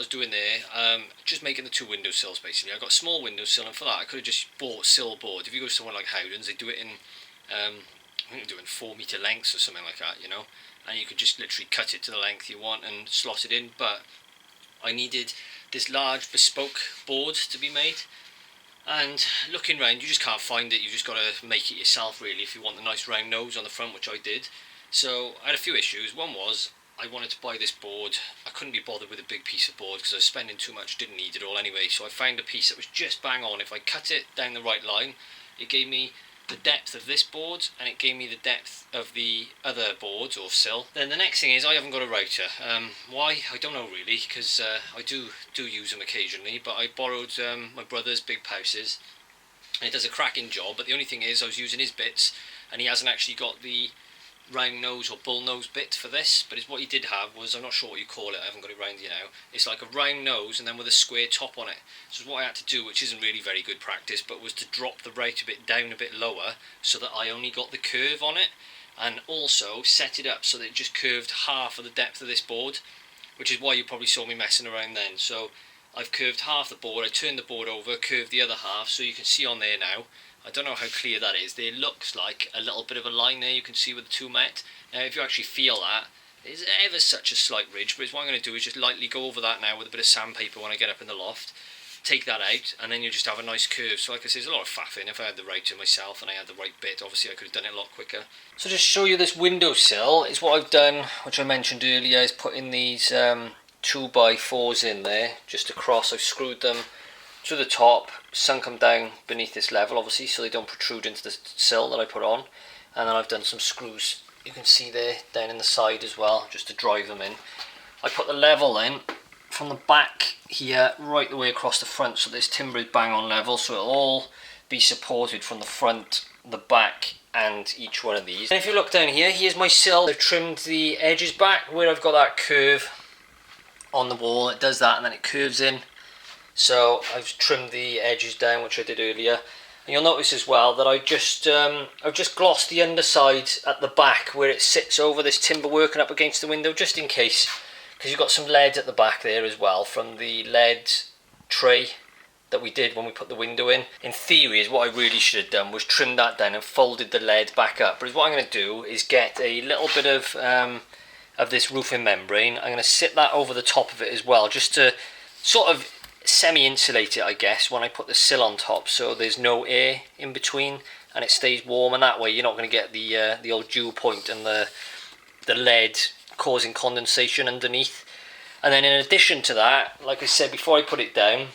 was doing there, just making the two windowsills basically. I got a small windowsill, and for that I could have just bought sill board. If you go to somewhere like Howden's, they do it in, I think they're doing 4 metre lengths or something like that, you know, and you could just literally cut it to the length you want and slot it in. But I needed this large bespoke board to be made, and looking round, you just can't find it. You just got to make it yourself really if you want the nice round nose on the front, which I did. So I had a few issues. One was I wanted to buy this board. I couldn't be bothered with a big piece of board because I was spending too much, didn't need it all anyway. So I found a piece that was just bang on. If I cut it down the right line, it gave me the depth of this board and it gave me the depth of the other boards or sill. Then the next thing is I haven't got a router. Why? I don't know really, because I do use them occasionally, but I borrowed my brother's big POUSE's and it does a cracking job. But the only thing is I was using his bits and he hasn't actually got the round nose or bull nose bit for this, but what he did have was, I'm not sure what you call it, I haven't got it round here now, it's like a round nose and then with a square top on it. So what I had to do, which isn't really very good practice, but was to drop the router bit down a bit lower so that I only got the curve on it, and also set it up so that it just curved half of the depth of this board, which is why you probably saw me messing around then. So I've curved half the board, I turned the board over, curved the other half, so you can see on there now. I don't know how clear that is. There looks like a little bit of a line there you can see with the two met. Now if you actually feel that, there's ever such a slight ridge, but what I'm going to do is just lightly go over that now with a bit of sandpaper when I get up in the loft. Take that out and then you just have a nice curve. So like I say, there's a lot of faffing. If I had the router myself and I had the right bit, obviously I could have done it a lot quicker. So just show you this windowsill, is what I've done, which I mentioned earlier, is putting these 2x4s in there, just across. I've screwed them to the top, sunk them down beneath this level obviously so they don't protrude into the sill that I put on, and then I've done some screws, you can see there, down in the side as well, just to drive them in. I put the level in from the back here right the way across the front, so this timber is bang on level, so it'll all be supported from the front, the back and each one of these. And if you look down here, here's my sill. I've trimmed the edges back where I've got that curve on the wall, it does that and then it curves in. So I've trimmed the edges down, which I did earlier, and you'll notice as well that I've just glossed the underside at the back where it sits over this timber working up against the window, just in case, because you've got some lead at the back there as well from the lead tray that we did when we put the window in. In theory, is what I really should have done was trimmed that down and folded the lead back up. But what I'm going to do is get a little bit of this roofing membrane. I'm going to sit that over the top of it as well, just to sort of semi-insulate it, I guess, when I put the sill on top, so there's no air in between and it stays warm, and that way you're not going to get the old dew point and the lead causing condensation underneath. And then in addition to that, like I said before I put it down,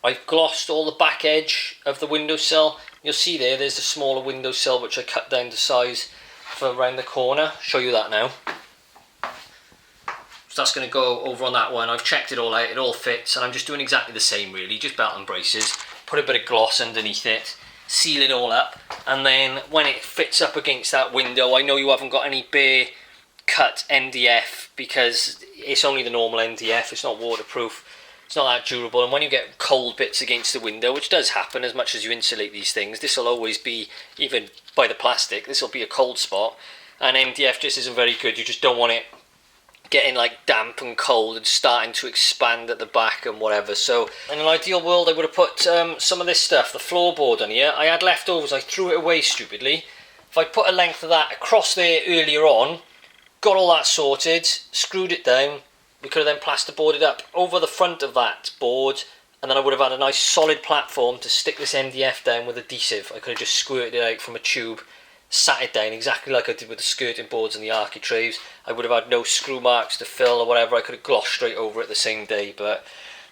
I've glossed all the back edge of the windowsill. You'll see there's the smaller windowsill which I cut down to size for around the corner. Show you that now. So that's going to go over on that one. I've checked it all out, it all fits, and I'm just doing exactly the same really, just belt and braces, put a bit of gloss underneath it, seal it all up, and then when it fits up against that window, I know you haven't got any bare cut MDF because it's only the normal MDF, it's not waterproof, it's not that durable, and when you get cold bits against the window, which does happen as much as you insulate these things, this will always be, even by the plastic, this will be a cold spot, and MDF just isn't very good. You just don't want it getting like damp and cold and starting to expand at the back and whatever. So in an ideal world I would have put some of this stuff, the floorboard on here. I had leftovers, I threw it away stupidly. If I put a length of that across there earlier on, got all that sorted, screwed it down, we could have then plasterboarded up over the front of that board, and then I would have had a nice solid platform to stick this MDF down with adhesive. I could have just squirted it out from a tube, sat it down exactly like I did with the skirting boards and the architraves. I would have had no screw marks to fill or whatever. I could have glossed straight over it the same day, but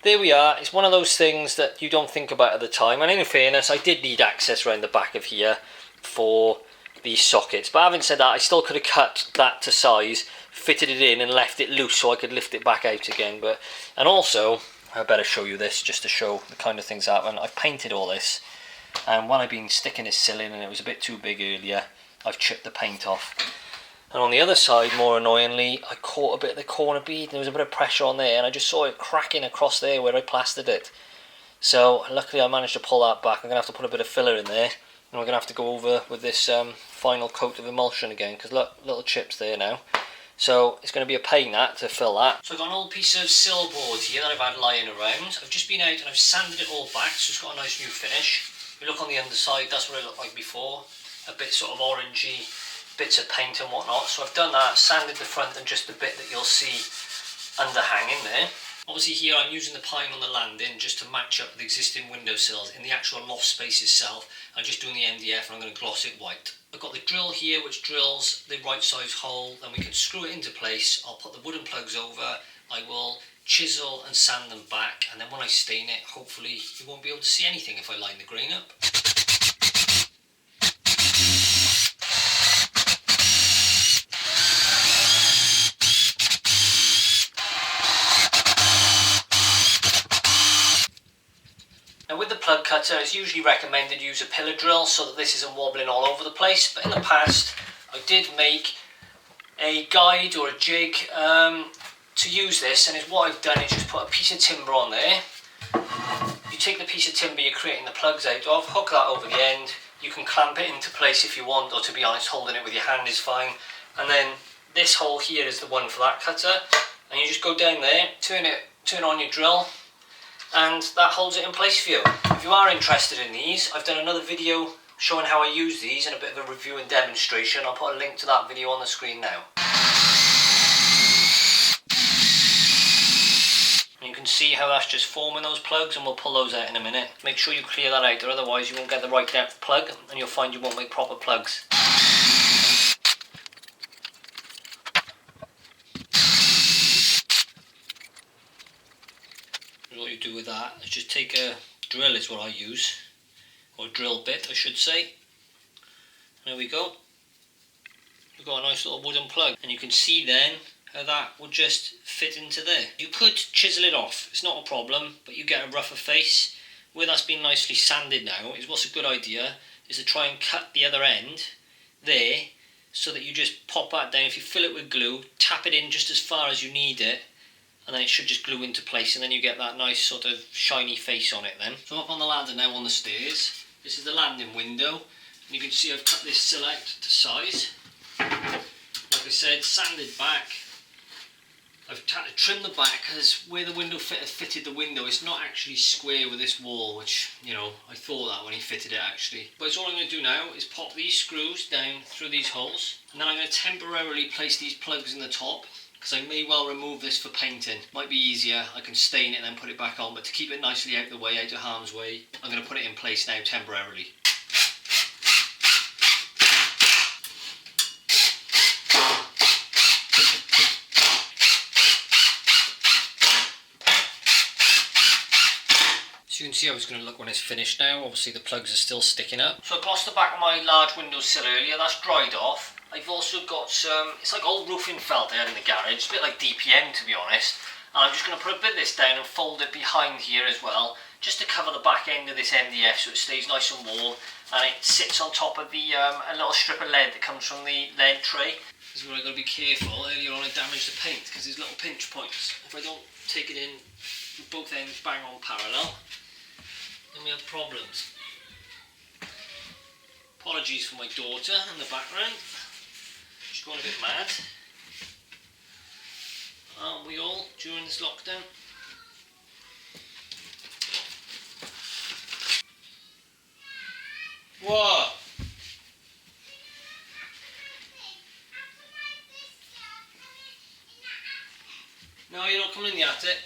there we are. It's one of those things that you don't think about at the time, and in fairness I did need access around the back of here for these sockets, but having said that, I still could have cut that to size, fitted it in and left it loose so I could lift it back out again. But and also I better show you this just to show the kind of things that happen. I've painted all this, and when I've been sticking this sill in and it was a bit too big earlier, I've chipped the paint off. And on the other side, more annoyingly, I caught a bit of the corner bead and there was a bit of pressure on there, and I just saw it cracking across there where I plastered it. So luckily I managed to pull that back. I'm going to have to put a bit of filler in there, and we're going to have to go over with this final coat of emulsion again, because look, little chips there now. So it's going to be a pain that to fill that. So I've got an old piece of sill board here that I've had lying around. I've just been out and I've sanded it all back, so it's got a nice new finish. If you look on the underside, that's what it looked like before. A bit sort of orangey, bits of paint and whatnot. So I've done that, sanded the front and just the bit that you'll see underhanging there. Obviously here I'm using the pine on the landing just to match up the existing windowsills. In the actual loft space itself, I'm just doing the MDF and I'm going to gloss it white. I've got the drill here which drills the right size hole, then we can screw it into place. I'll put the wooden plugs over, I will chisel and sand them back, and then when I stain it, hopefully you won't be able to see anything if I line the grain up. Now with the plug cutter, it's usually recommended use a pillar drill so that this isn't wobbling all over the place, but in the past I did make a guide or a jig to use this, and what I've done is just put a piece of timber on there. You take the piece of timber you're creating the plugs out of, hook that over the end, you can clamp it into place if you want, or to be honest holding it with your hand is fine, and then this hole here is the one for that cutter, and you just go down there, turn on your drill, and that holds it in place for you. If you are interested in these, I've done another video showing how I use these and a bit of a review and demonstration. I'll put a link to that video on the screen now. You can see how that's just forming those plugs, and we'll pull those out in a minute. Make sure you clear that out, or otherwise you won't get the right depth plug and you'll find you won't make proper plugs. What you do with that is just take a drill, is what I use, or a drill bit I should say. There we go. We've got a nice little wooden plug, and you can see then how that will just fit into there. You could chisel it off, it's not a problem, but you get a rougher face. Where that's been nicely sanded now, is what's a good idea is to try and cut the other end there, so that you just pop that down. If you fill it with glue, tap it in just as far as you need it, and then it should just glue into place, and then you get that nice sort of shiny face on it then. So up on the ladder now on the stairs, this is the landing window, and you can see I've cut this sill out to size. Like I said, sanded back. I've had to trim the back because where the window fitter fitted the window, it's not actually square with this wall, which, you know, I thought that when he fitted it actually. But it's all I'm going to do now is pop these screws down through these holes, and then I'm going to temporarily place these plugs in the top, because I may well remove this for painting. Might be easier, I can stain it and then put it back on, but to keep it nicely out of the way, out of harm's way, I'm going to put it in place now temporarily. So you can see how it's going to look when it's finished now. Obviously the plugs are still sticking up. So I glossed the back of my large windowsill earlier, that's dried off. I've also got some, it's like old roofing felt I had in the garage, it's a bit like DPM to be honest. And I'm just going to put a bit of this down and fold it behind here as well, just to cover the back end of this MDF so it stays nice and warm, and it sits on top of the a little strip of lead that comes from the lead tray. This is where I've got to be careful. Earlier on I damaged the paint because there's little pinch points. If I don't take it in with both ends bang on parallel, then we have problems. Apologies for my daughter in the background. She's going a bit mad. Aren't we all during this lockdown? What? No, you're not coming in the attic.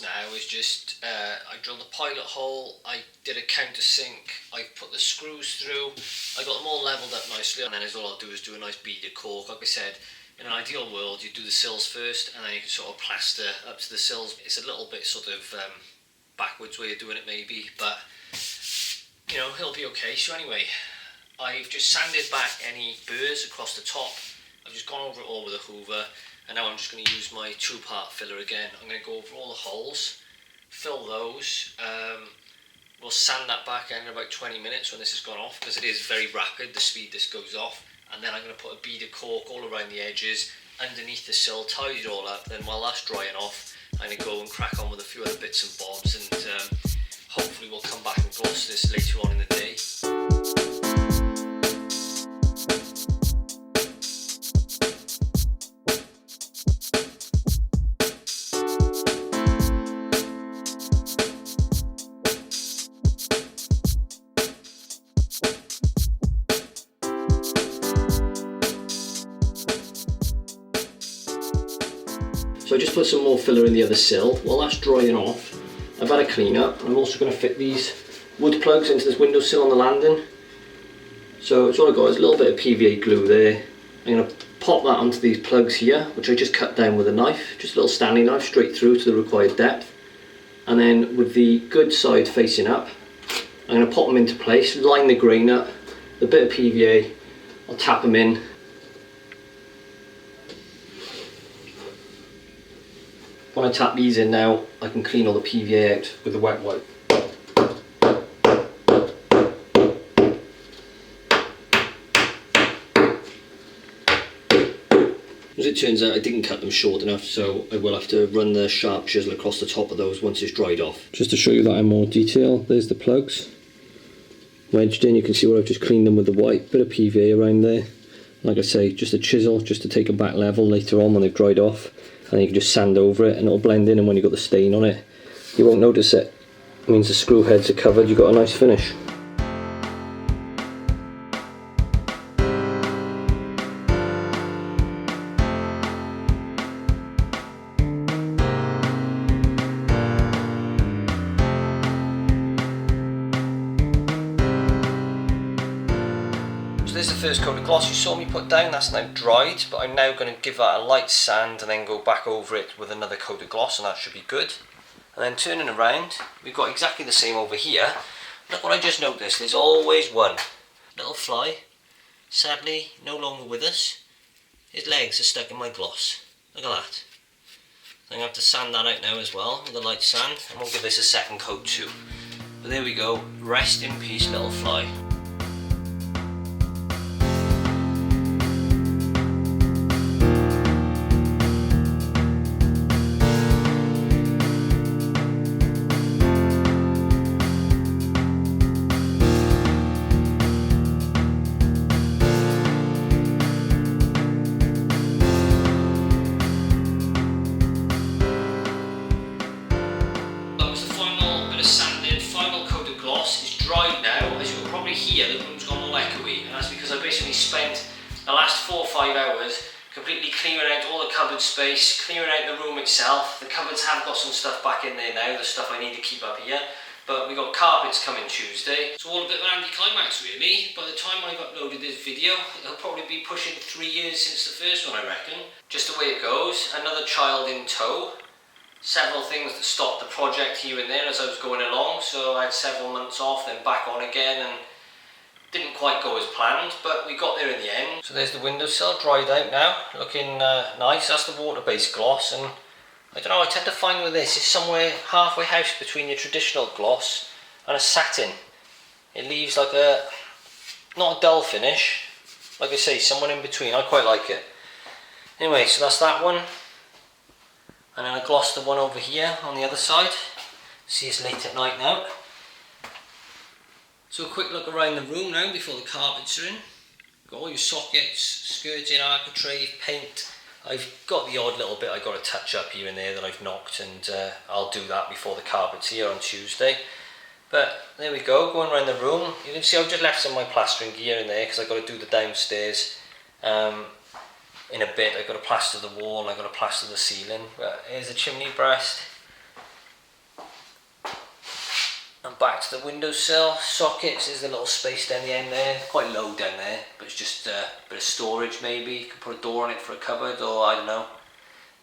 now is just, I drilled a pilot hole, I did a countersink, I put the screws through, I got them all levelled up nicely, and then all I'll do is do a nice beaded cork. Like I said, in an ideal world you do the sills first and then you can sort of plaster up to the sills. It's a little bit sort of backwards way of doing it maybe, but you know, it'll be okay. So anyway, I've just sanded back any burrs across the top. I've just gone over it all with a hoover, and now I'm just going to use my 2-part filler again. I'm going to go over all the holes, fill those. We'll sand that back in about 20 minutes when this has gone off, because it is very rapid, the speed this goes off. And then I'm going to put a bead of cork all around the edges, underneath the sill, tidy it all up. Then while that's drying off, I'm going to go and crack on with a few other bits and bobs, and hopefully we'll come back and gloss this later on in the day. So I just put some more filler in the other sill. While that's drying off, I've had a clean up. I'm also going to fit these wood plugs into this windowsill on the landing. So all I've got is a little bit of PVA glue there. I'm going to pop that onto these plugs here, which I just cut down with a knife, just a little Stanley knife straight through to the required depth. And then with the good side facing up, I'm going to pop them into place, line the grain up, a bit of PVA, I'll tap them in. When I tap these in now, I can clean all the PVA out with a wet wipe. As it turns out, I didn't cut them short enough, so I will have to run the sharp chisel across the top of those once it's dried off. Just to show you that in more detail, there's the plugs. Wedged in, you can see where I've just cleaned them with the white, bit of PVA around there. Like I say, just a chisel, just to take them back level later on when they've dried off. And you can just sand over it and it'll blend in, and when you've got the stain on it, you won't notice it. It means the screw heads are covered, you've got a nice finish. There's the first coat of gloss you saw me put down. That's now dried, but I'm now going to give that a light sand and then go back over it with another coat of gloss, and that should be good. And then turning around, we've got exactly the same over here. Look what I just noticed, there's always one little fly, sadly no longer with us. His legs are stuck in my gloss. Look at that. I'm going to have to sand that out now as well with a light sand, and we'll give this a second coat too. But there we go, rest in peace little fly. Dried now. As you can probably hear, the room's gone all echoey, and that's because I basically spent the last 4 or 5 hours completely clearing out all the cupboard space, clearing out the room itself. The cupboards have got some stuff back in there now, the stuff I need to keep up here, but we got carpets coming Tuesday. It's all a bit of an anticlimax really. By the time I've uploaded this video, it'll probably be pushing 3 years since the first one, I reckon. Just the way it goes, another child in tow. Several things that stopped the project here and there as I was going along, so I had several months off, then back on again, and didn't quite go as planned, but we got there in the end. So there's the windowsill dried out now, looking nice. That's the water-based gloss, and I don't know, I tend to find with this, it's somewhere halfway house between your traditional gloss and a satin. It leaves like a, not a dull finish, like I say, somewhere in between. I quite like it. Anyway, so that's that one. And then I glossed the one over here on the other side. See, it's late at night now. So a quick look around the room now before the carpets are in. Got all your sockets, skirting, architrave, paint. I've got the odd little bit I got to touch up here and there that I've knocked, and I'll do that before the carpet's here on Tuesday. But there we go, going around the room. You can see I've just left some of my plastering gear in there because I've got to do the downstairs. In a bit I've got to plaster the wall, I've got to plaster the ceiling. But here's the chimney breast. back to the windowsill. Sockets is the little space down the end there. Quite low down there, but it's just a bit of storage maybe. You could put a door on it for a cupboard, or I don't know.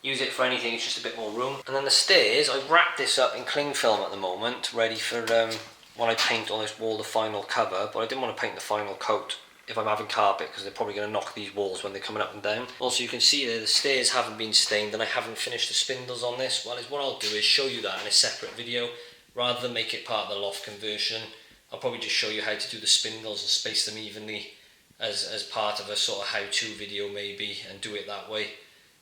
Use it for anything, it's just a bit more room. And then the stairs, I've wrapped this up in cling film at the moment, ready for when I paint on this wall the final cover, but I didn't want to paint the final coat if I'm having carpet, because they're probably going to knock these walls when they're coming up and down. Also, you can see there the stairs haven't been stained, and I haven't finished the spindles on this. Well, what I'll do is show you that in a separate video, rather than make it part of the loft conversion. I'll probably just show you how to do the spindles and space them evenly as part of a sort of how-to video maybe, and do it that way,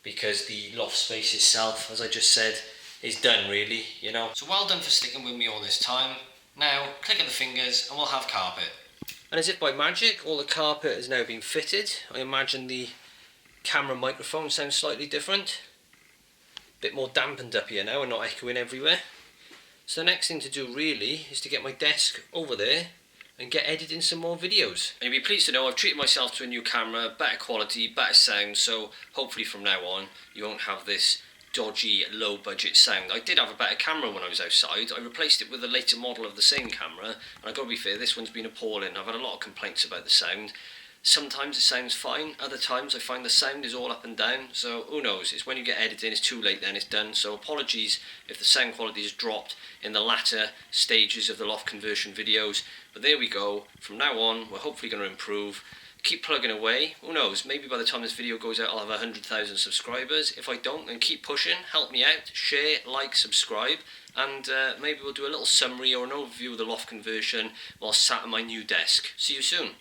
because the loft space itself, as I just said, is done really, you know. So well done for sticking with me all this time. Now, click of the fingers and we'll have carpet. And as if by magic, all the carpet has now been fitted. I imagine the camera microphone sounds slightly different. A bit more dampened up here now and not echoing everywhere. So the next thing to do really is to get my desk over there and get editing some more videos. And you'll be pleased to know I've treated myself to a new camera, better quality, better sound, so hopefully from now on you won't have this dodgy, low budget sound. I did have a better camera when I was outside. I replaced it with a later model of the same camera, and I've got to be fair, this one's been appalling. I've had a lot of complaints about the sound. Sometimes it sounds fine, other times I find the sound is all up and down, so who knows, it's when you get editing, it's too late then, it's done. So apologies if the sound quality has dropped in the latter stages of the loft conversion videos, but there we go. From now on we're hopefully going to improve. Keep plugging away, who knows, maybe by the time this video goes out I'll have 100,000 subscribers. If I don't, then keep pushing, help me out, share, like, subscribe, and maybe we'll do a little summary or an overview of the loft conversion while sat at my new desk. See you soon.